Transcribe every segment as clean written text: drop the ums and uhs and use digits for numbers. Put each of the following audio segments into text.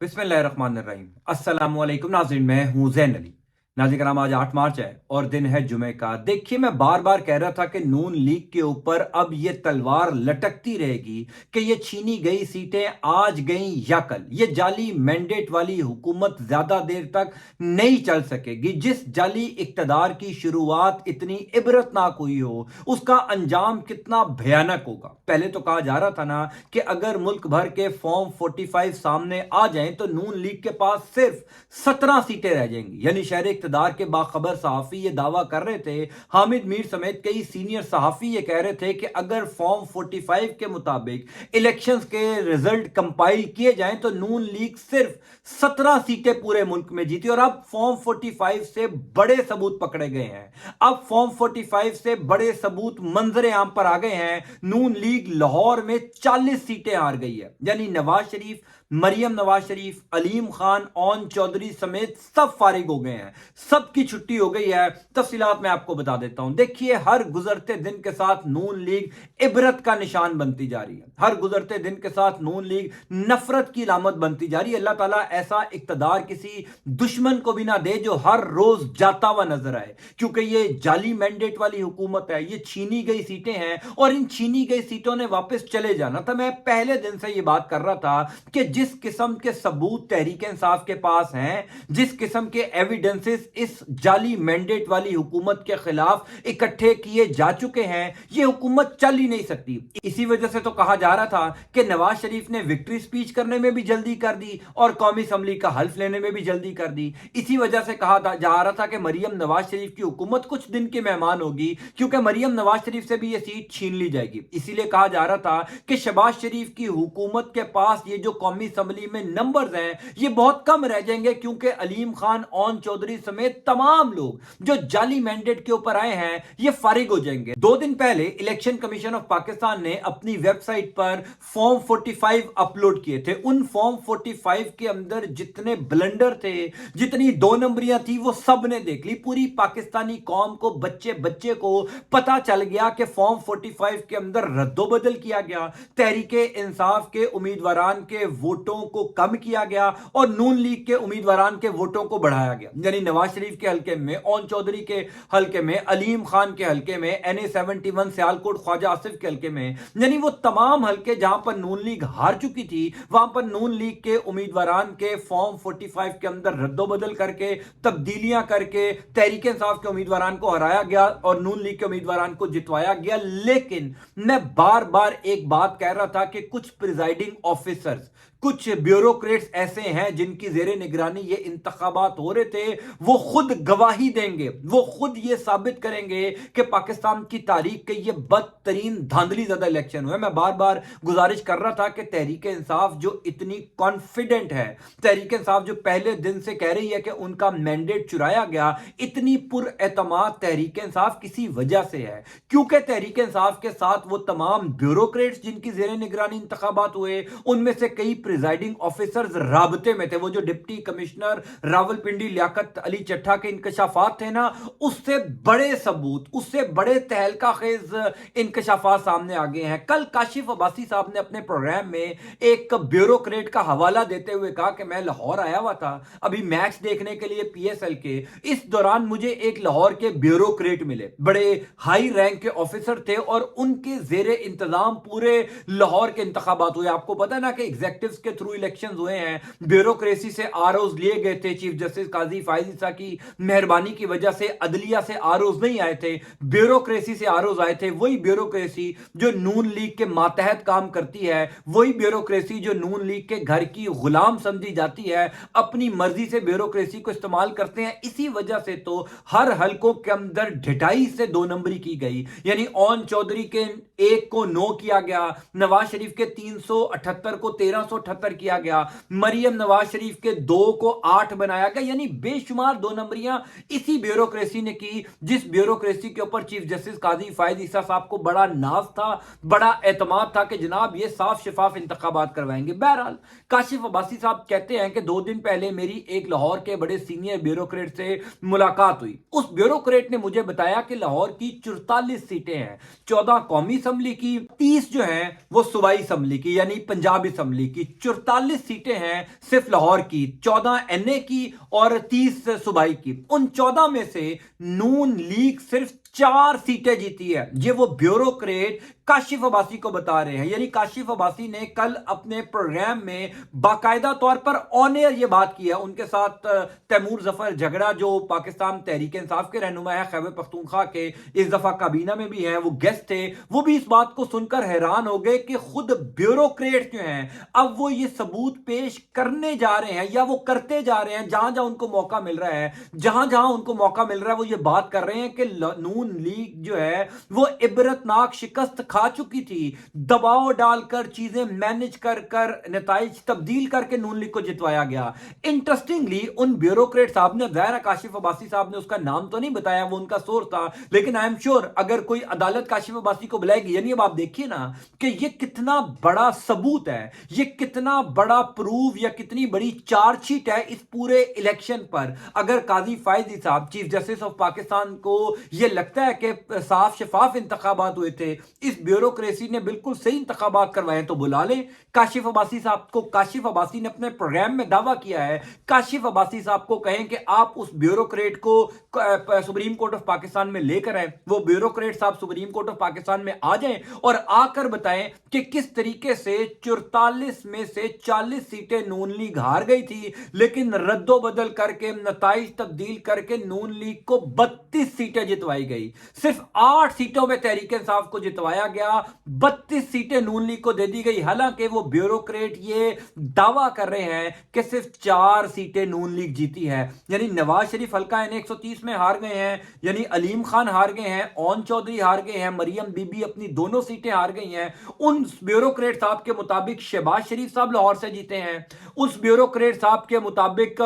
बिस्मिल्लाहिर्रहमानिर्रहीम। अस्सलामुअलैकुम नाज़रीन, मैं हूं ज़ैन अली। नाज़रीन कराम, आज 8 मार्च है और दिन है जुमे का। देखिए, मैं बार बार कह रहा था कि नून लीग के ऊपर अब ये तलवार लटकती रहेगी कि ये छीनी गई सीटें आज गई या कल। ये जाली मैंडेट वाली हुकूमत ज्यादा देर तक नहीं चल सकेगी। जिस जाली इक्तदार की शुरुआत इतनी इबरतनाक हुई हो, उसका अंजाम कितना भयानक होगा। पहले तो कहा जा रहा था ना कि अगर मुल्क भर के फॉर्म 45 सामने आ जाएं तो नून लीग के पास सिर्फ 17 सीटें रह जाएंगी। यानी शहर इक्तदार के बाखबर सहाफी ये दावा कर रहे थे, हामिद मीर समेत कई सीनियर सहाफी ये कह रहे थे कि अगर फॉर्म 45 के मुताबिक इलेक्शंस के रिजल्ट कंपाइल किए जाएं तो नून लीग सिर्फ 17 सीटें पूरे मुल्क में जीती। और अब फॉर्म 45 से बड़े सबूत पकड़े गए हैं। अब फॉर्म 45 से बड़े सबूत मंजरे आम पर आ गए हैं। नून लीग लाहौर में 40 सीटें हार गई है। यानी नवाज शरीफ, मरियम नवाज शरीफ, अलीम खान, ओन चौधरी समेत सब फारिग हो गए हैं। सबकी छुट्टी हो गई है। तफसीलात मैं आपको बता देता हूं। देखिए, हर गुजरते दिन के साथ नून लीग इबरत का निशान बनती जा रही है। हर गुजरते दिन के साथ नून लीग नफरत की लामत बनती जा रही है। अल्लाह ताला ऐसा इक्तदार किसी दुश्मन को भी ना दे जो हर रोज जाता हुआ नजर आए, क्योंकि ये जाली मैंडेट वाली हुकूमत है। ये छीनी गई सीटें हैं और इन छीनी गई सीटों ने वापस चले जाना था। मैं पहले दिन से ये बात कर रहा था कि जिस किस्म के सबूत तहरीक इंसाफ के पास हैं, जिस किस्म के एविडेंसेस इस जाली मैंडेट वाली हुकूमत के खिलाफ इकट्ठे किए जा चुके हैं, ये हुकूमत चल ही नहीं सकती। इसी वजह से तो कहा जा रहा था कि नवाज शरीफ ने विक्ट्री स्पीच करने में भी जल्दी कर दी और कौमी असम्बली का हल्फ लेने में भी जल्दी कर दी। इसी वजह से कहा जा रहा था कि मरियम नवाज शरीफ की हुकूमत कुछ दिन की मेहमान होगी, क्योंकि मरियम नवाज शरीफ से भी ये सीट छीन ली जाएगी। इसीलिए कहा जा रहा था कि शहबाज शरीफ की हुकूमत के पास ये जो कौमी असम्बली में नंबर्स हैं, ये बहुत कम रह जाएंगे, क्योंकि अलीम खान, ओन चौधरी समेत तमाम लोग जो जाली मैंडेट के ऊपर आए हैं, ये फारिग हो जाएंगे। 2 दिन पहले इलेक्शन कमीशन ऑफ पाकिस्तान ने अपनी वेबसाइट पर फॉर्म 45 अपलोड किए थे। उन फॉर्म 45 के अंदर जितने ब्लंडर थे, जितनी 2 नंबरियां थी, वो सब ने देख ली। पूरी पाकिस्तानी कौम को, बच्चे बच्चे को पता चल गया कि फॉर्म 45 के अंदर रद्दोबदल किया गया, तहरीके इंसाफ के उम्मीदवारान के वोटों को कम किया गया और नून लीग के उम्मीदवारान के वोटों को बढ़ाया गया। यानी नवाज शरीफ के हल्के में, ओन चौधरी के हल्के में, अलीम खान के हल्के में, NA-71 सियालकोट ख्वाजा आसिफ के हल्के में, यानी वो तमाम हल्के जहां पर नून लीग हार चुकी थी, वहां पर नून लीग के उम्मीदवारान के फॉर्म 45 के अंदर रद्दोबदल करके, तब्दीलियां करके तहरीक इंसाफ के उम्मीदवारान को हराया गया और नून लीग के उम्मीदवारान को जितवाया गया। लेकिन मैं बार बार एक बात कह रहा था कि कुछ प्रिजाइडिंग ऑफिसर्स, कुछ ब्यूरोक्रेट्स ऐसे हैं जिनकी जेरे निगरानी ये इंतखाबात हो रहे थे, वो खुद गवाही देंगे, वो खुद ये साबित करेंगे कि पाकिस्तान की तारीख के ये बदतरीन धांधली ज़्यादा इलेक्शन हुए। मैं बार बार गुजारिश कर रहा था कि तहरीक इंसाफ जो इतनी कॉन्फिडेंट है, तहरीक इंसाफ जो पहले दिन से कह रही है कि उनका मैंडेट चुराया गया, इतनी पुरएतमाद तहरीक इंसाफ किसी वजह से है, क्योंकि तहरीक इंसाफ के साथ वो तमाम ब्यूरोक्रेट्स जिनकी जेरे निगरानी इंतखाबात हुए, उनमें से कई प्रिजाइडिंग ऑफिसर्स राबते में थे। वो जो डिप्टी कमिश्नर रावलपिंडी लियाकत अली चट्टा के इंकशाफात थे ना, उससे बड़े सबूत, उससे बड़े तहलका खेज इंकशाफात सामने आ गए हैं। कल काशिफ अब्बासी साहब ने अपने प्रोग्राम में एक ब्यूरोक्रेट का हवाला देते हुए कहा कि मैं लाहौर आया हुआ था अभी मैच देखने के लिए PSL के। इस दौरान मुझे एक लाहौर के ब्यूरोक्रेट मिले, बड़े हाई रैंक के ऑफिसर थे और उनके जेरे इंतजाम पूरे लाहौर के इंतखाबात हुए। आपको पता है ना कि एग्जेक्टिव के थ्रू इलेक्शन हुए हैं, ब्यूरोक्रेसी से आरओज लिए गए थे। चीफ जस्टिस काजी फायज ईसा की मेहरबानी की वजह से अदलिया से आरओज नहीं आए थे, ब्यूरोक्रेसी से आरओज आए थे। वही ब्यूरोक्रेसी जो नून लीग के मातहत काम करती है, वही ब्यूरोक्रेसी जो नून लीग के घर की गुलाम समझी जाती है, अपनी मर्जी से ब्यूरोक्रेसी को इस्तेमाल करते हैं। इसी वजह से तो हर हलकों के अंदर ढिठाई से 2 नंबरी की गई। यानी ओन चौधरी के 1 को 9 किया गया, नवाज शरीफ के 378 को 1378 किया गया, मरियम नवाज शरीफ के 2 को 8 बनाया गया। यानी बेशुमार 2 नंबरियां इसी ब्यूरोक्रेसी ने की, जिस ब्यूरोक्रेसी के ऊपर चीफ जस्टिस काजी फायद ईसा साहब को बड़ा नाज था, बड़ा एतमाद था कि जनाब ये साफ शफाफ इंतखाबात करवाएंगे। बहरहाल काशिफ अब्बासी साहब कहते हैं कि 2 दिन पहले मेरी एक लाहौर के बड़े सीनियर ब्यूरोक्रेट से मुलाकात हुई। उस ब्यूरोक्रेट ने मुझे बताया कि लाहौर की 44 सीटें हैं, 14 कौमी असम्बली की, 30 जो हैं वो सूबाई असम्बली की यानी पंजाब असम्बली की, 44 सीटें हैं सिर्फ लाहौर की, 14 एनए की और 30 सूबाई की। उन 14 में से नून लीग सिर्फ 4 सीटें जीती है। ये वो ब्यूरोक्रेट काशिफ अब्बासी को बता रहे हैं। यानी काशिफ अब्बासी ने कल अपने प्रोग्राम में बाकायदा तौर पर ऑन एयर ये बात की है। उनके साथ तैमूर जफर झगड़ा जो पाकिस्तान तहरीक इंसाफ के रहनुमा है, खैबर पख्तूनख्वा के, इस दफा काबीना में भी हैं, वो गेस्ट थे। वो भी इस बात को सुनकर हैरान हो गए कि खुद ब्यूरोक्रेट जो हैं अब वो ये सबूत पेश करने जा रहे हैं या वो करते जा रहे हैं। जहां जहां उनको मौका मिल रहा है, जहां जहां उनको मौका मिल रहा है, वो ये बात कर रहे हैं कि नून लीग जो है वो इबरतनाक शिकस्त खा चुकी थी। दबाव डालकर चीजें मैनेज कर कर नताइज तब्दील करके नून लीग को जितवाया गया। इंटरेस्टिंगली उन ब्यूरोक्रेट साहब ने, ज़ाहिर काशिफ अब्बासी साहब ने उसका नाम तो नहीं बताया, वो उनका सोर्स था, लेकिन आई एम श्योर अगर कोई अदालत काशिफ अब्बासी को बुलाएगी, यानी अब आप देखिए ना कि ये कितना बड़ा सबूत है, ये कितना बड़ा प्रूफ या कितनी बड़ी चार्जशीट है इस पूरे इलेक्शन पर। अगर काजी फायजी साहब, चीफ जस्टिस ऑफ पाकिस्तान को यह लगता है कि साफ शफाफ इंतखाबात हुए थे, इस ब्यूरोक्रेसी ने बिल्कुल सही इंतखाबात करवाए, तो बुला लें काशिफ अब्बासी साहब को। काशिफ अब्बासी ने अपने प्रोग्राम में दावा किया है, काशिफ अब्बासी साहब को कहें कि आप उस ब्यूरोक्रेट को सुप्रीम कोर्ट ऑफ पाकिस्तान में लेकर आए। वो ब्यूरोक्रेट साहब सुप्रीम कोर्ट ऑफ पाकिस्तान में आ जाएं और आकर बताएं कि किस तरीके से 44 में से 40 सीटें नून लीग हार गई थी, लेकिन रद्दो बदल करके नताइज तब्दील करके नून लीग को 32 सीटें जितवाई गई। सिर्फ 8 सीटों में तहरीक इंसाफ को जितवाया गया, 32 सीटें नून लीग को दे दी गई। हालांकि वो ब्यूरोक्रेट ये दावा कर रहे हैं कि सिर्फ 4 सीटें नून लीग जीती है। यानी नवाज शरीफ हल्का एन 130 में हार गए हैं, यानी अलीम खान हार गए हैं, ओन चौधरी हार गए हैं, मरियम बीबी अपनी दोनों सीटें हार गई हैं। उन ब्यूरोक्रेट साहब के मुताबिक शहबाज शरीफ साहब लाहौर से जीते हैं। उस ब्यूरोक्रेट साहब के मुताबिक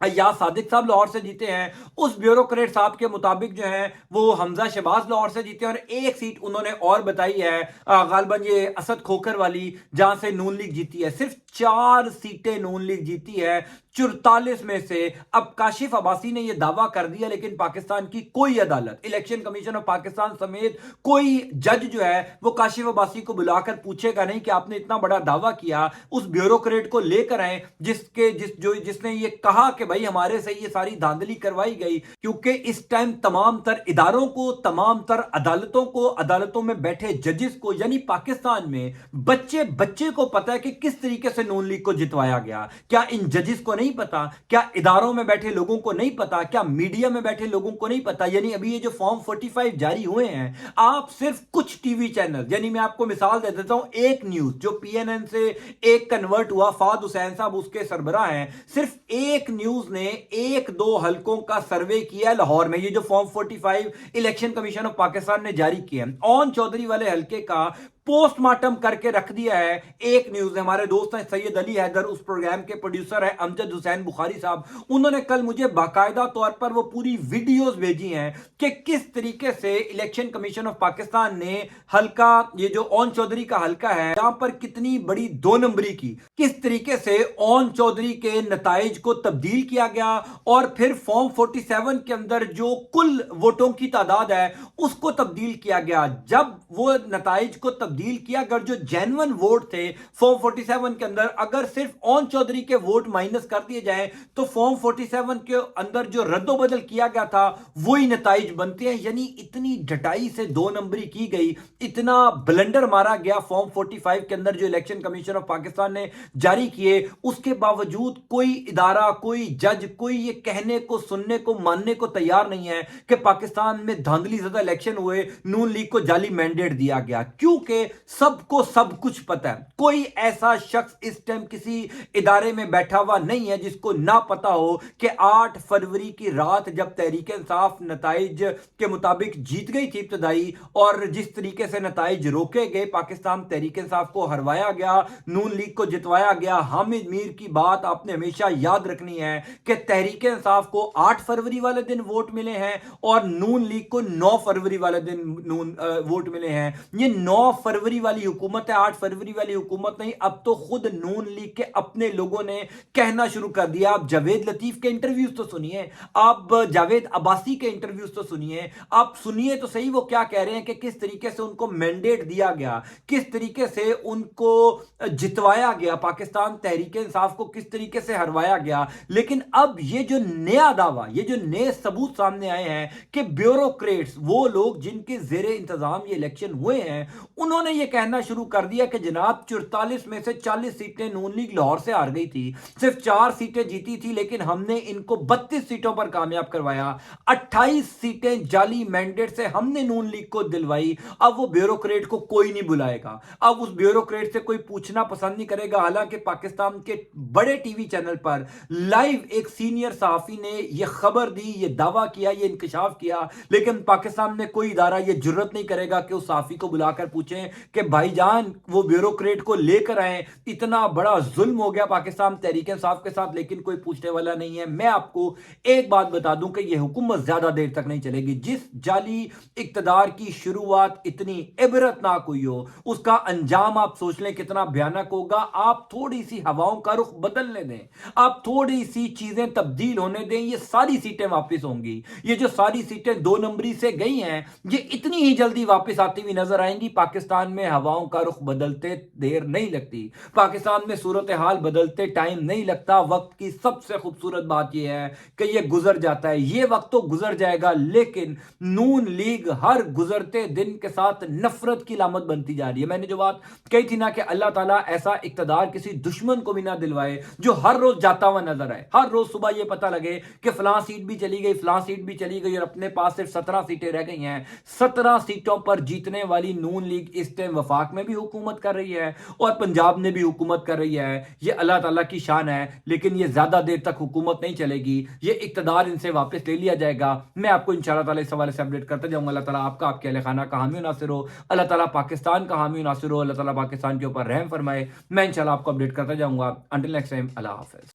या सादिक साहब लाहौर से जीते हैं। उस ब्यूरोक्रेट साहब के मुताबिक जो है वो हमजा शहबाज लाहौर से जीते हैं। और एक सीट उन्होंने और बताई है, गालबन ये असद खोखर वाली, जहां से नून लीग जीती है। सिर्फ 4 सीटें नून लीग जीती है 44 में से। अब काशिफ अब्बासी ने यह दावा कर दिया, लेकिन पाकिस्तान की कोई अदालत, इलेक्शन कमीशन ऑफ पाकिस्तान समेत कोई जज जो है वो काशिफ अब्बासी को बुलाकर पूछेगा नहीं कि आपने इतना बड़ा दावा किया। उस ब्यूरोक्रेट को लेकर आए जिसने ये कहा कि भाई हमारे से ये सारी धांधली करवाई गई। क्योंकि इस टाइम तमाम तर इदारों को, तमाम तर अदालतों को, अदालतों में बैठे जजेस को, यानी पाकिस्तान में बच्चे बच्चे को पता है कि किस तरीके से नून लीग को जितवाया गया। क्या इन जजेस को नहीं पता? क्या इदारों में बैठे लोगों को नहीं पता? क्या मीडिया में बैठे लोगों को नहीं पता? यानी अभी ये जो फॉर्म 45 जारी हुए हैं, आप सिर्फ कुछ टीवी चैनल, यानी मैं आपको मिसाल दे देता हूं, एक न्यूज जो पीएनएन से एक कन्वर्ट हुआ, फाद हुसैन साहब उसके सरबराह हैं, सिर्फ एक न्यूज ने 1-2 हलकों का सर्वे किया है लाहौर में। ये जो form 45 election commission of Pakistan ने जारी किया है, ओन चौधरी वाले हलके का पोस्टमार्टम करके रख दिया है एक न्यूज ने। हमारे दोस्त हैं सैयद अली हैदर, उस प्रोग्राम के प्रोड्यूसर है अमजद हुसैन बुखारी साहब, उन्होंने कल मुझे बाकायदा तौर पर वो पूरी वीडियोस भेजी हैं कि किस तरीके से इलेक्शन कमीशन ऑफ पाकिस्तान ने हल्का, ये जो ओन चौधरी का हल्का है, यहां पर कितनी बड़ी 2 नंबरी की, किस तरीके से ओन चौधरी के नताइज को तब्दील किया गया और फिर फॉर्म 47 के अंदर जो कुल वोटों की तादाद है उसको तब्दील किया गया। जब वो नताइज को तब्दील किया, अगर जो जेन्युइन वोट थे फॉर्म 47 के अंदर, अगर सिर्फ ओन चौधरी के वोट माइनस कर दिए जाएं तो फॉर्म 47 के अंदर जो रद्दोबदल किया गया था वही नताइज बनते हैं। यानी इतनी डटाई से 2 नंबरी की गई, इतना ब्लंडर मारा गया फॉर्म 45 के अंदर जो इलेक्शन कमीशन ऑफ पाकिस्तान ने जारी किए। उसके बावजूद कोई इदारा, कोई जज, कोई ये कहने को, सुनने को, मानने को तैयार नहीं है कि पाकिस्तान में धांधली ज़्यादा इलेक्शन हुए, नून लीग को जाली मैंडेट दिया गया। क्योंकि सबको सब कुछ पता है। कोई ऐसा शख्स इस टाइम किसी इदारे में बैठा हुआ नहीं है जिसको ना पता हो कि 8 फरवरी की रात जब तहरीक इंसाफ नताइज के मुताबिक जीत गई थी इब्तदाई, और जिस तरीके से नताइज रोके गए, पाकिस्तान तहरीक इंसाफ को हरवाया गया, नून लीग को जितवाया गया। हामिद मीर की बात आपने हमेशा याद रखनी है कि तहरीक इंसाफ को 8 फरवरी वाले दिन वोट मिले हैं और नून लीग को 9 फरवरी वाले दिन वोट मिले हैं। ये 9 फरवरी फरवरी वाली हुकूमत है, 8 फरवरी वाली हुकूमत नहीं, अब तो खुद नून लीग के अपने लोगों ने कहना शुरू कर दिया। आप जावेद लतीफ के इंटरव्यूज तो सुनिए, आप जावेद अब्बासी के इंटरव्यूज तो सुनिए, आप सुनिए तो सही वो क्या कह रहे हैं कि किस तरीके से उनको मैंडेट दिया गया, किस तरीके से उनको जितवाया गया, पाकिस्तान तहरीक इंसाफ को किस तरीके से हरवाया गया। लेकिन अब ये जो नया दावा, ये जो नए सबूत सामने आए हैं कि ब्यूरोक्रेट्स, वो लोग जिनके जेरे इंतजाम ये इलेक्शन हुए हैं, उन्होंने ये कहना शुरू कर दिया कि जनाब 44 में से 40 सीटें नून लीग लाहौर से हार गई थी, सिर्फ 4 सीटें जीती थी, लेकिन हमने इनको 32 सीटों पर कामयाब करवाया, 28 सीटें जाली मैंडेट से हमने नून लीग को दिलवाई। अब वो ब्यूरोक्रेट को कोई नहीं बुलाएगा, अब उस ब्यूरोक्रेट से कोई पूछना पसंद नहीं करेगा। हालांकि पाकिस्तान के बड़े टीवी चैनल पर लाइव एक सीनियर सहाफी ने यह खबर दी, यह दावा किया, यह इंकशाफ किया, लेकिन पाकिस्तान में कोई इदारा यह जुर्रत नहीं करेगा कि उस सहाफी को बुलाकर पूछें कि भाईजान वो ब्यूरोक्रेट को लेकर आए, इतना बड़ा जुल्म हो गया पाकिस्तान तहरीक इंसाफ के साथ, लेकिन कोई पूछने वाला नहीं है। मैं आपको एक बात बता दूं कि यह हुकूमत ज्यादा देर तक नहीं चलेगी। जिस जाली इक्तदार की शुरुआत इतनी इबरतनाक हुई हो, उसका अंजाम आप सोच लें कितना भयानक होगा। आप थोड़ी सी हवाओं का रुख बदलने दें, आप थोड़ी सी चीजें तब्दील होने दें, ये सारी सीटें वापस होंगी। ये जो सारी सीटें 2 नंबरी से गई हैं, ये इतनी ही जल्दी वापस आती हुई नजर आएंगी। पाकिस्तान में हवाओं का रुख बदलते देर नहीं लगती, पाकिस्तान में सूरत हाल बदलते टाइम नहीं लगता। वक्त की सबसे खूबसूरत बात यह है कि यह गुजर जाता है, यह वक्त तो गुजर जाएगा, लेकिन नून लीग हर गुजरते दिन के साथ नफरत की लामत बनती जा रही है। मैंने जो बात कही थी ना कि अल्लाह ताला ऐसा इक्तदार किसी दुश्मन को भी ना दिलवाए जो हर रोज जाता हुआ नजर आए, हर रोज सुबह यह पता लगे कि फलां सीट भी चली गई, फलां सीट भी चली गई, और अपने पास सिर्फ 17 सीटें रह गई हैं। 17 सीटों पर जीतने वाली नून लीग इस टाइम वफाक में भी हुकूमत कर रही है और पंजाब में भी हुकूमत कर रही है। यह अल्लाह ताला की शान है, लेकिन यह ज्यादा देर तक हुकूमत नहीं चलेगी, यह इक्तदार इनसे वापस ले लिया जाएगा। मैं आपको इंशाअल्लाह ताला इस हवाले से अपडेट करते जाऊंगा। अल्लाह ताला आपका, आपके अहले खाना का हामी नासिर हो, अल्लाह ताला पाकिस्तान का हामी नासिर हो, अल्लाह ताला पाकिस्तान के ऊपर रहम फरमाए। मैं इंशाअल्लाह आपको अपडेट करता जाऊंगा। अंटिल नेक्स्ट टाइम, अल्लाह हाफिज।